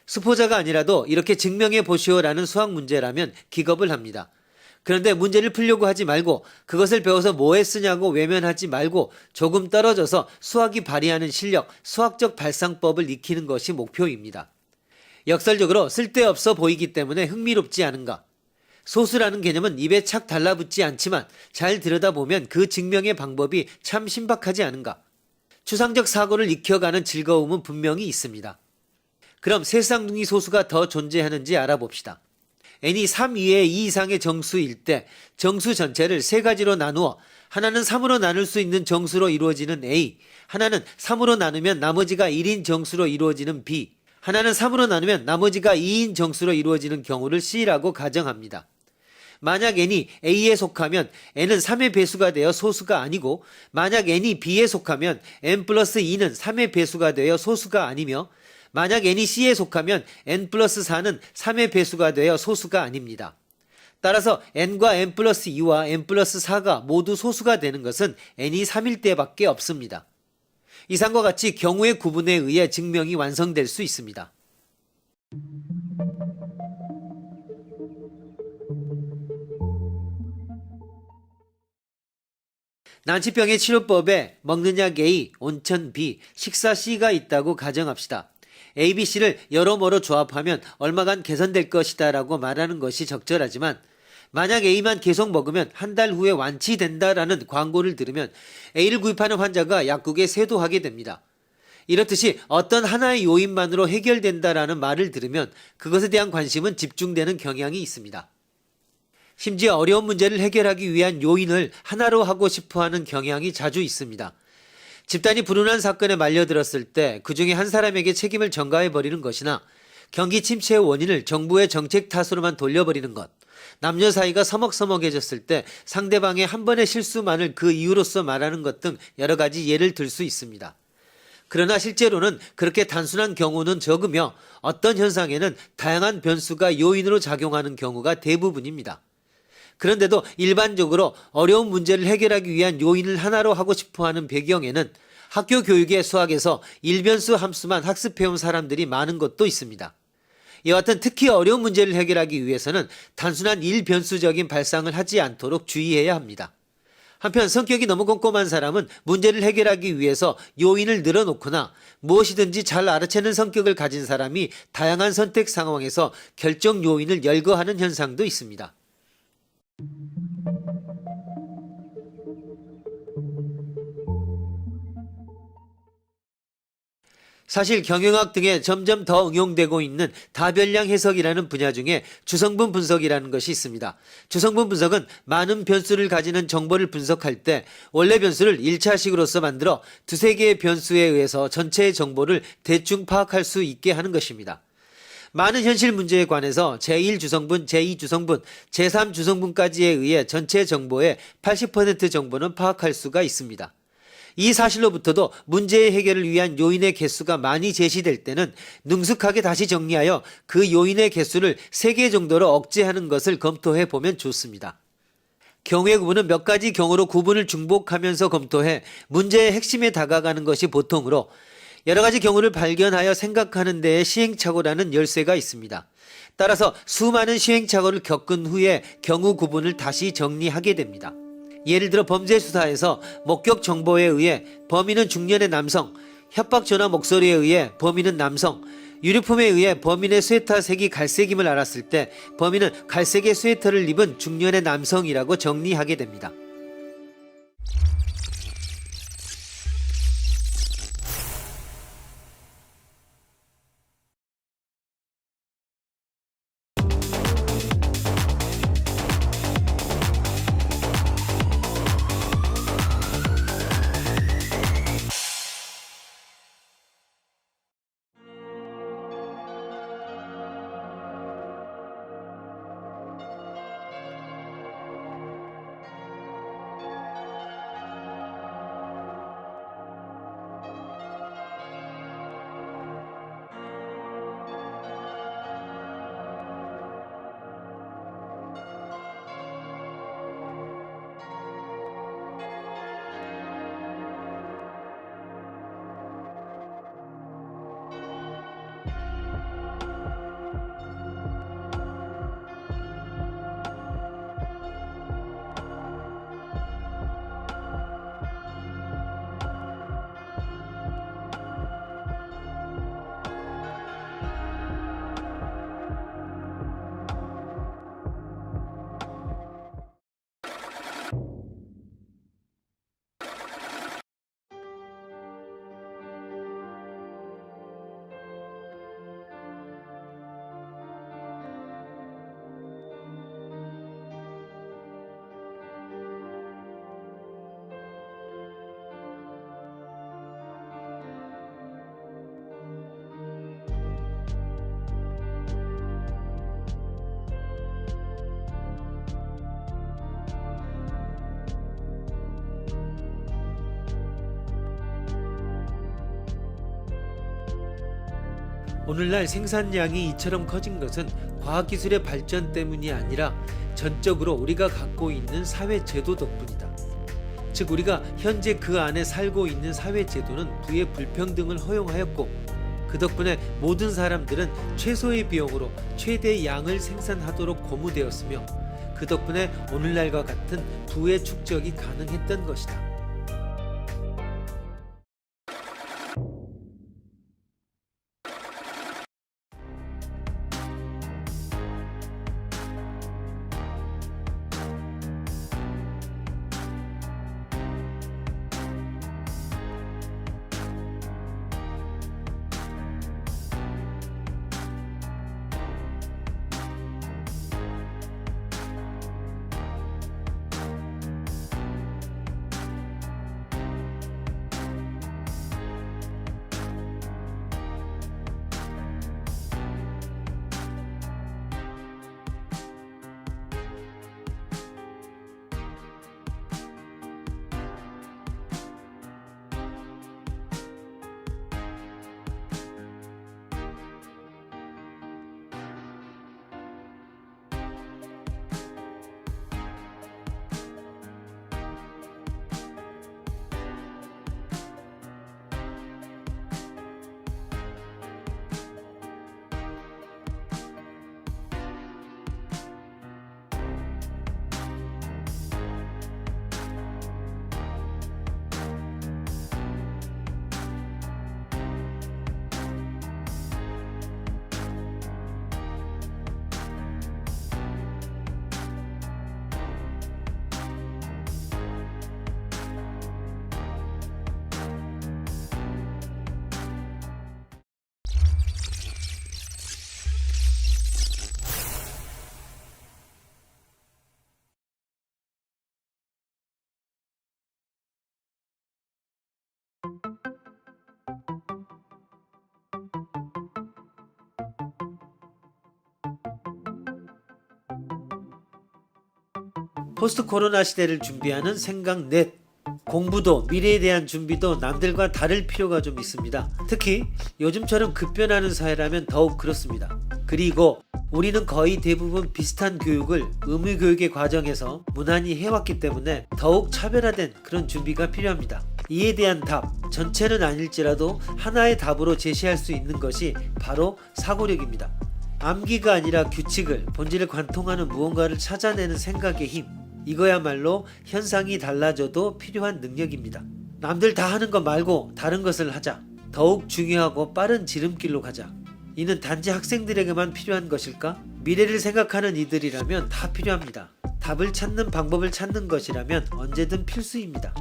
수포자가 아니라도 이렇게 증명해 보시오라는 수학 문제라면 기겁을 합니다. 그런데 문제를 풀려고 하지 말고 그것을 배워서 뭐에 쓰냐고 외면하지 말고 조금 떨어져서 수학이 발휘하는 실력, 수학적 발상법을 익히는 것이 목표입니다. 역설적으로 쓸데없어 보이기 때문에 흥미롭지 않은가? 소수라는 개념은 입에 착 달라붙지 않지만 잘 들여다보면 그 증명의 방법이 참 신박하지 않은가? 추상적 사고를 익혀가는 즐거움은 분명히 있습니다. 그럼 세 쌍둥이 소수가 더 존재하는지 알아봅시다. n이 3 이외의 2 이상의 정수일 때 정수 전체를 세 가지로 나누어 하나는 3으로 나눌 수 있는 정수로 이루어지는 A, 하나는 3으로 나누면 나머지가 1인 정수로 이루어지는 B, 하나는 3으로 나누면 나머지가 2인 정수로 이루어지는 경우를 C라고 가정합니다. 만약 n이 A에 속하면 n은 3의 배수가 되어 소수가 아니고 만약 n이 B에 속하면 n 플러스 2는 3의 배수가 되어 소수가 아니며 만약 n이 C에 속하면 n 플러스 4는 3의 배수가 되어 소수가 아닙니다. 따라서 n과 n 플러스 2와 n 플러스 4가 모두 소수가 되는 것은 n이 3일 때밖에 없습니다. 이상과 같이 경우의 구분에 의해 증명이 완성될 수 있습니다. 난치병의 치료법에 먹는 약 A, 온천 B, 식사 C가 있다고 가정합시다. A, B, C를 여러모로 조합하면 얼마간 개선될 것이다 라고 말하는 것이 적절하지만 만약 A만 계속 먹으면 한 달 후에 완치된다라는 광고를 들으면 A를 구입하는 환자가 약국에 세도하게 됩니다. 이렇듯이 어떤 하나의 요인만으로 해결된다라는 말을 들으면 그것에 대한 관심은 집중되는 경향이 있습니다. 심지어 어려운 문제를 해결하기 위한 요인을 하나로 하고 싶어하는 경향이 자주 있습니다. 집단이 불운한 사건에 말려들었을 때 그 중에 한 사람에게 책임을 전가해버리는 것이나 경기 침체의 원인을 정부의 정책 탓으로만 돌려버리는 것, 남녀 사이가 서먹서먹해졌을 때 상대방의 한 번의 실수만을 그 이유로서 말하는 것 등 여러 가지 예를 들 수 있습니다. 그러나 실제로는 그렇게 단순한 경우는 적으며 어떤 현상에는 다양한 변수가 요인으로 작용하는 경우가 대부분입니다. 그런데도 일반적으로 어려운 문제를 해결하기 위한 요인을 하나로 하고 싶어하는 배경에는 학교 교육의 수학에서 일변수 함수만 학습해온 사람들이 많은 것도 있습니다. 이와 같은 특히 어려운 문제를 해결하기 위해서는 단순한 일변수적인 발상을 하지 않도록 주의해야 합니다. 한편 성격이 너무 꼼꼼한 사람은 문제를 해결하기 위해서 요인을 늘어놓거나 무엇이든지 잘 알아채는 성격을 가진 사람이 다양한 선택 상황에서 결정 요인을 열거하는 현상도 있습니다. 사실 경영학 등에 점점 더 응용되고 있는 다별량 해석이라는 분야 중에 주성분 분석이라는 것이 있습니다. 주성분 분석은 많은 변수를 가지는 정보를 분석할 때 원래 변수를 1차식으로서 만들어 두세 개의 변수에 의해서 전체의 정보를 대충 파악할 수 있게 하는 것입니다. 많은 현실 문제에 관해서 제1주성분, 제2주성분, 제3주성분까지에 의해 전체 정보의 80% 정보는 파악할 수가 있습니다. 이 사실로부터도 문제의 해결을 위한 요인의 개수가 많이 제시될 때는 능숙하게 다시 정리하여 그 요인의 개수를 3개 정도로 억제하는 것을 검토해 보면 좋습니다. 경우의 구분은 몇 가지 경우로 구분을 중복하면서 검토해 문제의 핵심에 다가가는 것이 보통으로 여러 가지 경우를 발견하여 생각하는 데에 시행착오라는 열쇠가 있습니다. 따라서 수많은 시행착오를 겪은 후에 경우 구분을 다시 정리하게 됩니다. 예를 들어 범죄 수사에서 목격 정보에 의해 범인은 중년의 남성, 협박 전화 목소리에 의해 범인은 남성, 유류품에 의해 범인의 스웨터 색이 갈색임을 알았을 때 범인은 갈색의 스웨터를 입은 중년의 남성이라고 정리하게 됩니다. 오늘날 생산량이 이처럼 커진 것은 과학기술의 발전 때문이 아니라 전적으로 우리가 갖고 있는 사회제도 덕분이다. 즉 우리가 현재 그 안에 살고 있는 사회제도는 부의 불평등을 허용하였고 그 덕분에 모든 사람들은 최소의 비용으로 최대의 양을 생산하도록 고무되었으며 그 덕분에 오늘날과 같은 부의 축적이 가능했던 것이다. 포스트 코로나 시대를 준비하는 생각넷. 공부도 미래에 대한 준비도 남들과 다를 필요가 좀 있습니다. 특히 요즘처럼 급변하는 사회라면 더욱 그렇습니다. 그리고 우리는 거의 대부분 비슷한 교육을 의무교육의 과정에서 무난히 해왔기 때문에 더욱 차별화된 그런 준비가 필요합니다. 이에 대한 답, 전체는 아닐지라도 하나의 답으로 제시할 수 있는 것이 바로 사고력입니다. 암기가 아니라 규칙을, 본질을 관통하는 무언가를 찾아내는 생각의 힘, 이거야말로 현상이 달라져도 필요한 능력입니다. 남들 다 하는 것 말고 다른 것을 하자. 더욱 중요하고 빠른 지름길로 가자. 이는 단지 학생들에게만 필요한 것일까? 미래를 생각하는 이들이라면 다 필요합니다. 답을 찾는 방법을 찾는 것이라면 언제든 필수입니다.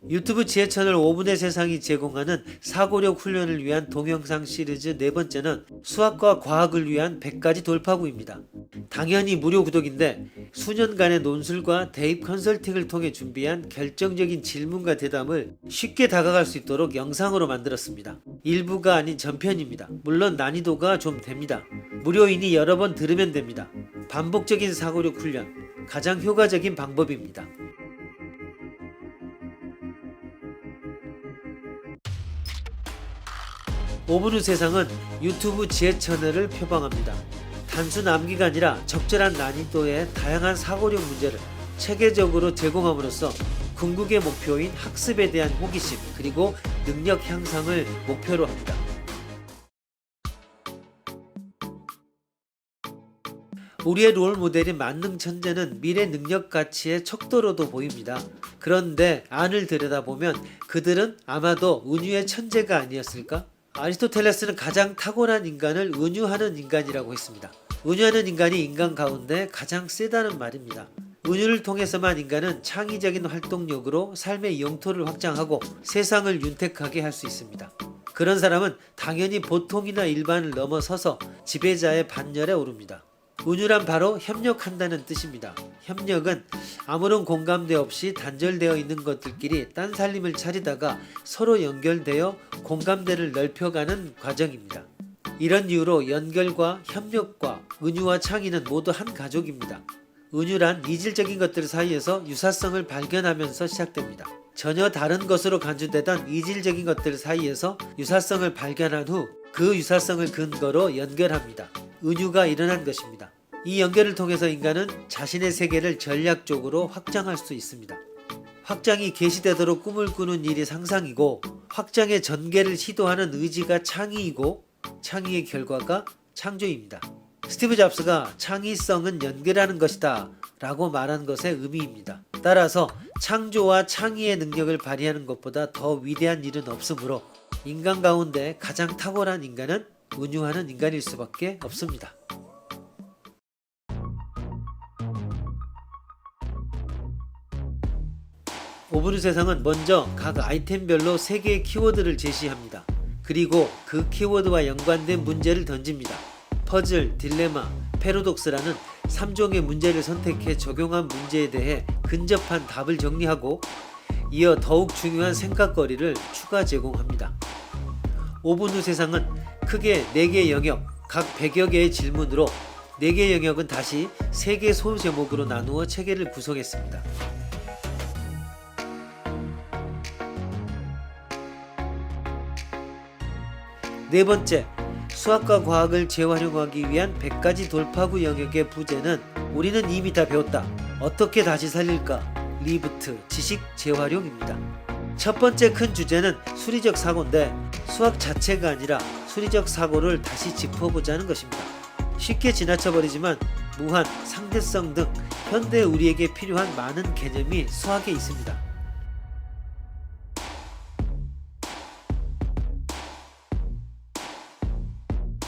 유튜브 지혜채널 5분의 세상이 제공하는 사고력 훈련을 위한 동영상 시리즈 네 번째는 수학과 과학을 위한 100가지 돌파구입니다. 당연히 무료 구독인데 수년간의 논술과 대입 컨설팅을 통해 준비한 결정적인 질문과 대답을 쉽게 다가갈 수 있도록 영상으로 만들었습니다. 일부가 아닌 전편입니다. 물론 난이도가 좀 됩니다. 무료이니 여러 번 들으면 됩니다. 반복적인 사고력 훈련, 가장 효과적인 방법입니다. 5분 후 세상은 유튜브 지혜 채널을 표방합니다. 단순 암기가 아니라 적절한 난이도의 다양한 사고력 문제를 체계적으로 제공함으로써 궁극의 목표인 학습에 대한 호기심 그리고 능력 향상을 목표로 합니다. 우리의 롤모델인 만능 천재는 미래 능력 가치의 척도로도 보입니다. 그런데 안을 들여다보면 그들은 아마도 은유의 천재가 아니었을까? 아리스토텔레스는 가장 탁월한 인간을 은유하는 인간이라고 했습니다. 은유하는 인간이 인간 가운데 가장 세다는 말입니다. 은유를 통해서만 인간은 창의적인 활동력으로 삶의 영토를 확장하고 세상을 윤택하게 할 수 있습니다. 그런 사람은 당연히 보통이나 일반을 넘어서서 지배자의 반열에 오릅니다. 은유란 바로 협력한다는 뜻입니다. 협력은 아무런 공감대 없이 단절되어 있는 것들끼리 딴살림을 차리다가 서로 연결되어 공감대를 넓혀가는 과정입니다. 이런 이유로 연결과 협력과 은유와 창의는 모두 한 가족입니다. 은유란 이질적인 것들 사이에서 유사성을 발견하면서 시작됩니다. 전혀 다른 것으로 간주되던 이질적인 것들 사이에서 유사성을 발견한 후 그 유사성을 근거로 연결합니다. 은유가 일어난 것입니다. 이 연결을 통해서 인간은 자신의 세계를 전략적으로 확장할 수 있습니다. 확장이 개시되도록 꿈을 꾸는 일이 상상이고, 확장의 전개를 시도하는 의지가 창의이고, 창의의 결과가 창조입니다. 스티브 잡스가 창의성은 연결하는 것이다 라고 말한 것의 의미입니다. 따라서 창조와 창의의 능력을 발휘하는 것보다 더 위대한 일은 없으므로 인간 가운데 가장 탁월한 인간은 은유하는 인간일 수밖에 없습니다. 오브누 세상은 먼저 각 아이템별로 3개의 키워드를 제시합니다. 그리고 그 키워드와 연관된 문제를 던집니다. 퍼즐, 딜레마, 패러독스라는 3종의 문제를 선택해 적용한 문제에 대해 근접한 답을 정리하고, 이어 더욱 중요한 생각거리를 추가 제공합니다. 오브누 세상은 크게 4개의 영역, 각 100여 개의 질문으로 4개의 영역은 다시 3개 소제목으로 나누어 체계를 구성했습니다. 네 번째, 수학과 과학을 재활용하기 위한 100가지 돌파구 영역의 부제는 우리는 이미 다 배웠다. 어떻게 다시 살릴까? 리부트, 지식 재활용입니다. 첫 번째 큰 주제는 수리적 사고인데, 수학 자체가 아니라 수리적 사고를 다시 짚어보자는 것입니다. 쉽게 지나쳐버리지만 무한, 상대성 등 현대 우리에게 필요한 많은 개념이 수학에 있습니다.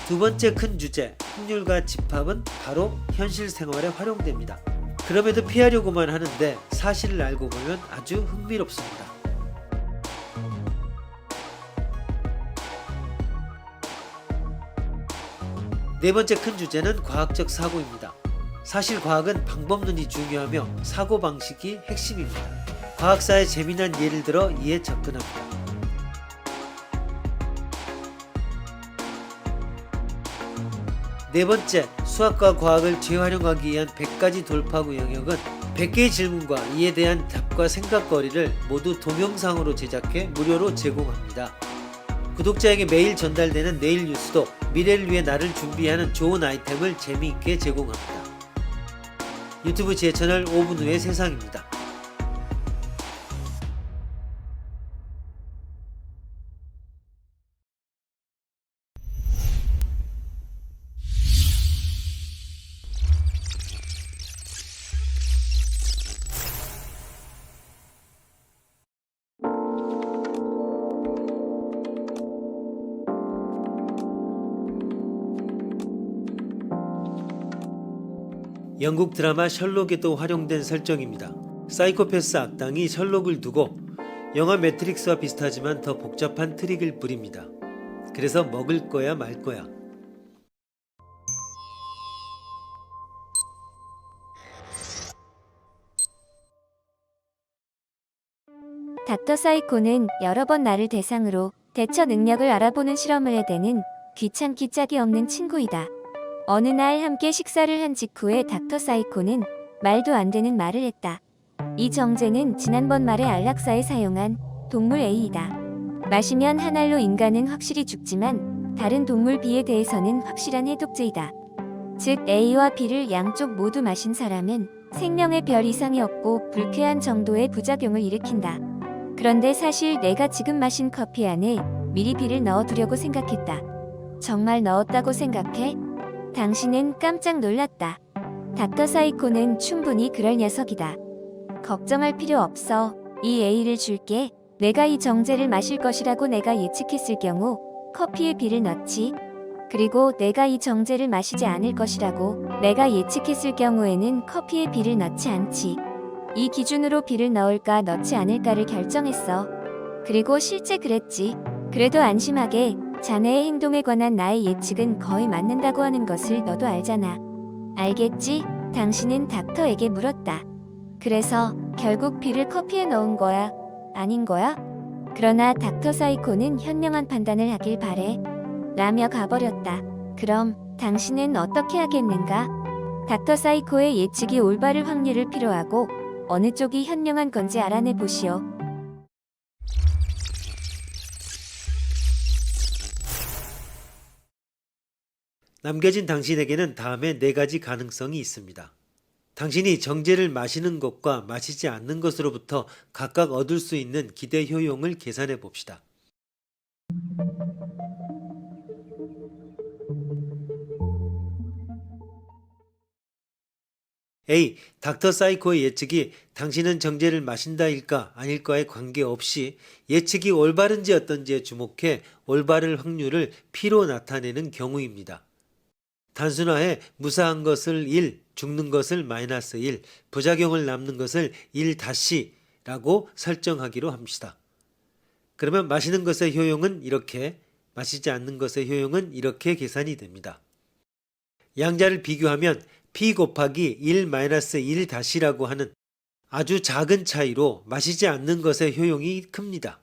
두 번째 큰 주제, 확률과 집합은 바로 현실 생활에 활용됩니다. 그럼에도 피하려고만 하는데 사실을 알고 보면 아주 흥미롭습니다. 네 번째 큰 주제는 과학적 사고입니다. 사실 과학은 방법론이 중요하며 사고방식이 핵심입니다. 과학사의 재미난 예를 들어 이에 접근합니다. 네 번째, 수학과 과학을 재활용하기 위한 100가지 돌파구 영역은 100개의 질문과 이에 대한 답과 생각거리를 모두 동영상으로 제작해 무료로 제공합니다. 구독자에게 매일 전달되는 내일 뉴스도 미래를 위해 나를 준비하는 좋은 아이템을 재미있게 제공합니다. 유튜브 제 채널 5분 후의 세상입니다. 영국 드라마 셜록에도 활용된 설정입니다. 사이코패스 악당이 셜록을 두고 영화 매트릭스와 비슷하지만 더 복잡한 트릭을 부립니다. 그래서 먹을 거야 말 거야. 닥터 사이코는 여러 번 나를 대상으로 대처 능력을 알아보는 실험을 해대는 귀찮기 짝이 없는 친구이다. 어느 날 함께 식사를 한 직후에 닥터 사이코는 말도 안 되는 말을 했다. 이 정제는 지난번 말의 안락사에 사용한 동물 A이다. 마시면 한 알로 인간은 확실히 죽지만 다른 동물 B에 대해서는 확실한 해독제이다. 즉 A와 B를 양쪽 모두 마신 사람은 생명에 별 이상이 없고 불쾌한 정도의 부작용을 일으킨다. 그런데 사실 내가 지금 마신 커피 안에 미리 B를 넣어두려고 생각했다. 정말 넣었다고 생각해? 당신은 깜짝 놀랐다. 닥터 사이코는 충분히 그럴 녀석이다. 걱정할 필요 없어. 이 A를 줄게. 내가 이 정제를 마실 것이라고 내가 예측했을 경우 커피에 B를 넣지. 그리고 내가 이 정제를 마시지 않을 것이라고 내가 예측했을 경우에는 커피에 B를 넣지 않지. 이 기준으로 B를 넣을까 넣지 않을까를 결정했어. 그리고 실제 그랬지. 그래도 안심하게. 자네의 행동에 관한 나의 예측은 거의 맞는다고 하는 것을 너도 알잖아. 알겠지? 당신은 닥터에게 물었다. 그래서 결국 B를 커피에 넣은 거야? 아닌 거야? 그러나 닥터 사이코는 현명한 판단을 하길 바래. 라며 가버렸다. 그럼 당신은 어떻게 하겠는가? 닥터 사이코의 예측이 올바를 확률을 필요하고 어느 쪽이 현명한 건지 알아내 보시오. 남겨진 당신에게는 다음에 4가지 가능성이 있습니다. 당신이 정제를 마시는 것과 마시지 않는 것으로부터 각각 얻을 수 있는 기대 효용을 계산해 봅시다. A. 닥터 사이코의 예측이 당신은 정제를 마신다일까 아닐까에 관계없이 예측이 올바른지 어떤지에 주목해 올바를 확률을 P로 나타내는 경우입니다. 단순화해 무사한 것을 1, 죽는 것을 마이너스 1, 부작용을 남는 것을 1-라고 설정하기로 합시다. 그러면 마시는 것의 효용은 이렇게, 마시지 않는 것의 효용은 이렇게 계산이 됩니다. 양자를 비교하면 P 곱하기 1-1-라고 하는 아주 작은 차이로 마시지 않는 것의 효용이 큽니다.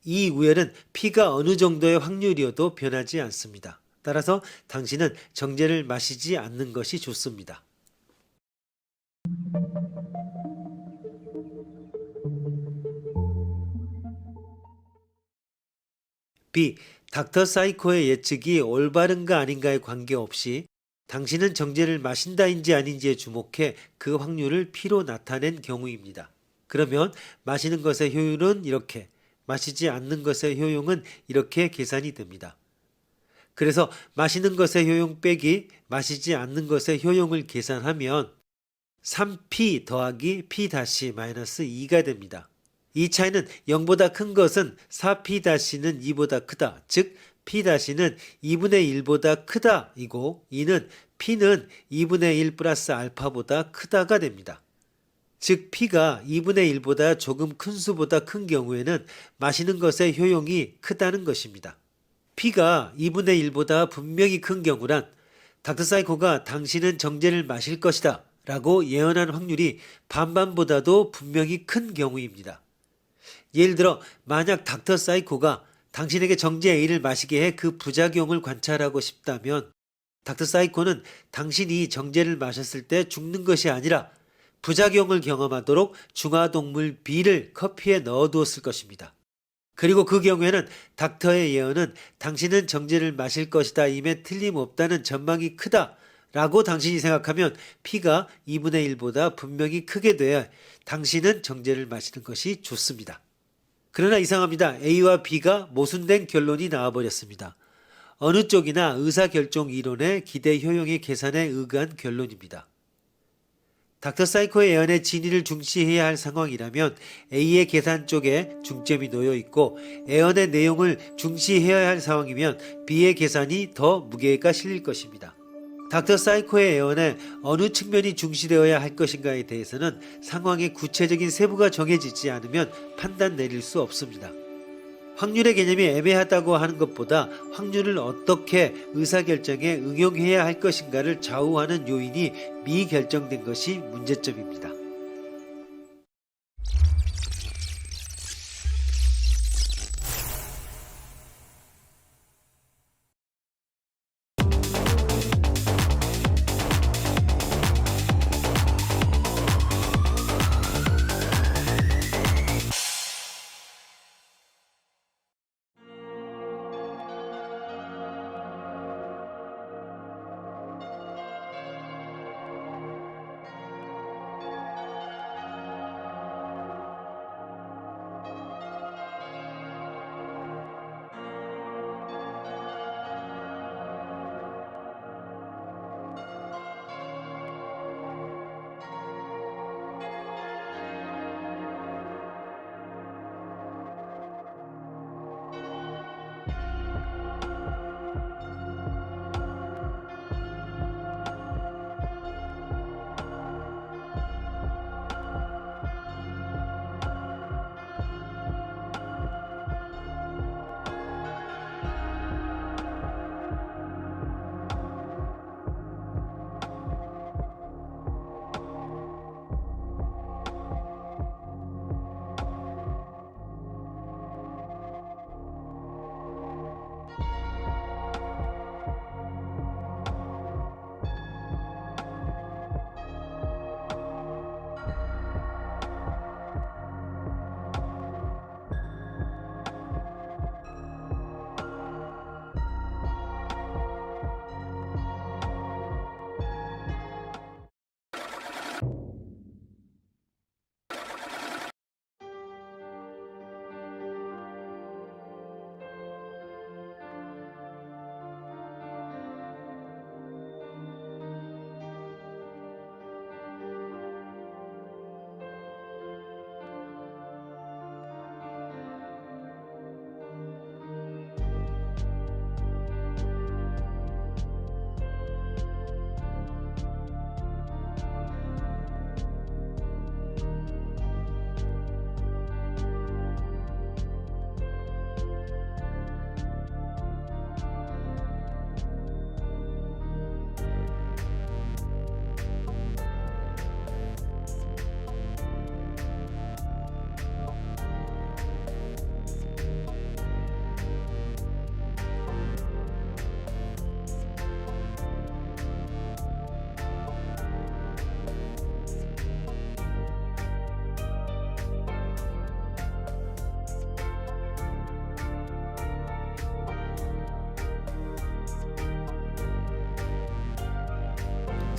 이 우열은 P가 어느 정도의 확률이어도 변하지 않습니다. 따라서 당신은 정제를 마시지 않는 것이 좋습니다. B. 닥터 사이코의 예측이 올바른가 아닌가에 관계없이 당신은 정제를 마신다인지 아닌지에 주목해 그 확률을 P로 나타낸 경우입니다. 그러면 마시는 것의 효율은 이렇게, 마시지 않는 것의 효용은 이렇게 계산이 됩니다. 그래서 마시는 것의 효용 빼기 마시지 않는 것의 효용을 계산하면 3P 더하기 P-2가 됩니다. 이 차이는 0보다 큰 것은 4P-는 2보다 크다, 즉 P-는 2분의 1보다 크다 이고 이는 P는 2분의 1 플러스 알파보다 크다가 됩니다. 즉 P가 2분의 1보다 조금 큰 수보다 큰 경우에는 마시는 것의 효용이 크다는 것입니다. P가 2분의 1보다 분명히 큰 경우란 닥터 사이코가 당신은 정제를 마실 것이다 라고 예언한 확률이 반반보다도 분명히 큰 경우입니다. 예를 들어 만약 닥터 사이코가 당신에게 정제 A를 마시게 해 그 부작용을 관찰하고 싶다면 닥터 사이코는 당신이 정제를 마셨을 때 죽는 것이 아니라 부작용을 경험하도록 중화동물 B를 커피에 넣어두었을 것입니다. 그리고 그 경우에는 닥터의 예언은 당신은 정제를 마실 것이다 임에 틀림없다는 전망이 크다 라고 당신이 생각하면 P가 2분의 1보다 분명히 크게 돼야 당신은 정제를 마시는 것이 좋습니다. 그러나 이상합니다. A와 B가 모순된 결론이 나와버렸습니다. 어느 쪽이나 의사결정 이론의 기대 효용의 계산에 의거한 결론입니다. 닥터 사이코의 예언의 진위를 중시해야 할 상황이라면 A의 계산 쪽에 중점이 놓여 있고 예언의 내용을 중시해야 할 상황이면 B의 계산이 더 무게가 실릴 것입니다. 닥터 사이코의 예언에 어느 측면이 중시되어야 할 것인가에 대해서는 상황의 구체적인 세부가 정해지지 않으면 판단 내릴 수 없습니다. 확률의 개념이 애매하다고 하는 것보다 확률을 어떻게 의사결정에 응용해야 할 것인가를 좌우하는 요인이 미결정된 것이 문제점입니다.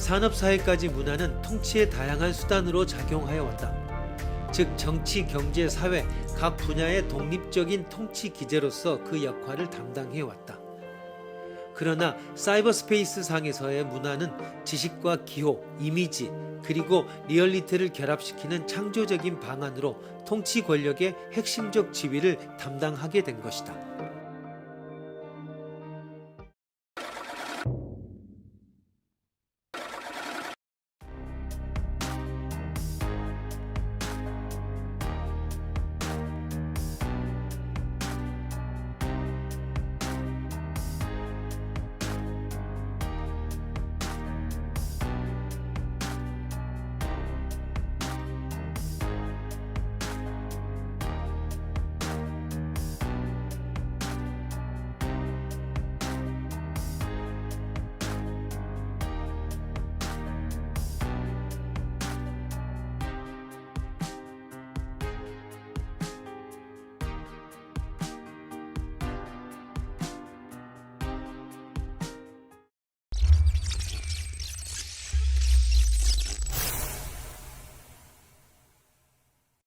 산업사회까지 문화는 통치의 다양한 수단으로 작용하여 왔다. 즉 정치, 경제, 사회 각 분야의 독립적인 통치 기제로서 그 역할을 담당해 왔다. 그러나 사이버 스페이스 상에서의 문화는 지식과 기호, 이미지, 그리고 리얼리티를 결합시키는 창조적인 방안으로 통치 권력의 핵심적 지위를 담당하게 된 것이다.